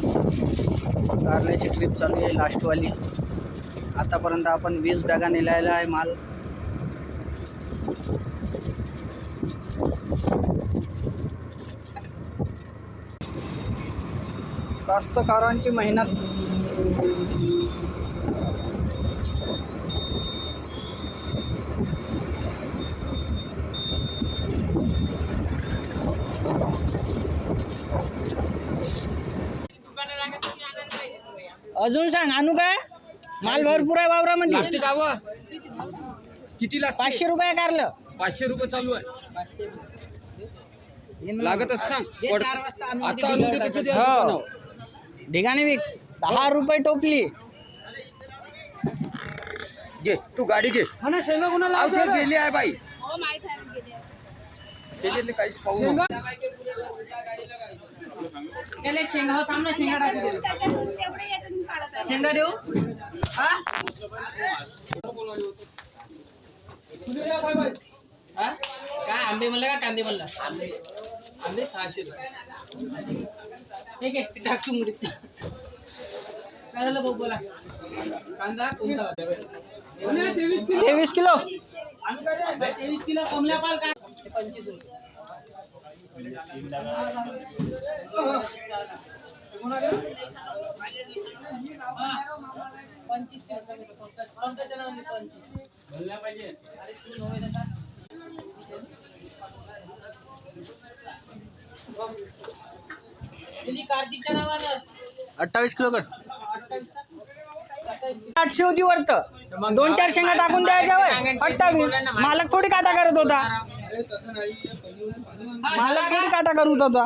कारल्याची ट्रिप चालू आहे लास्टवाली. आतापर्यंत आपण 20 बॅगा नेलेला आहे माल. कास्तकारांची मेहनत. अजून सांग आणू काय? माल भरपूर आहे वावरामध्ये. किती लागते? 500 रुपये कारलं. 500 रुपये चालू आहे. लागतच सांग. आता आणून दे किती द्यायचं हो बनव. ढिगाणे विक 10 रुपये टोपली. घे तू गाडी घे. गेली आहे बाई. त्याच्यातले काहीच पाहू नको. शेंगा देऊ. काय आंबे म्हणलं का कांदे म्हणलं? आंबे 600 रुपये. ठीक आहे टाकू मुडीत. काय झालं भाऊ बोला. कांदा कोणता? 23 किलो. 23 किलो कमला पाल काय? 25 रुपये. कार्तिकच्या नावानं 28 किलो कर. 800 होती वरत. 2-4 शेंगा टाकून द्यायच्या. 28 मालक थोडी काटा करत होता. मालक थोडी काटा करत होता.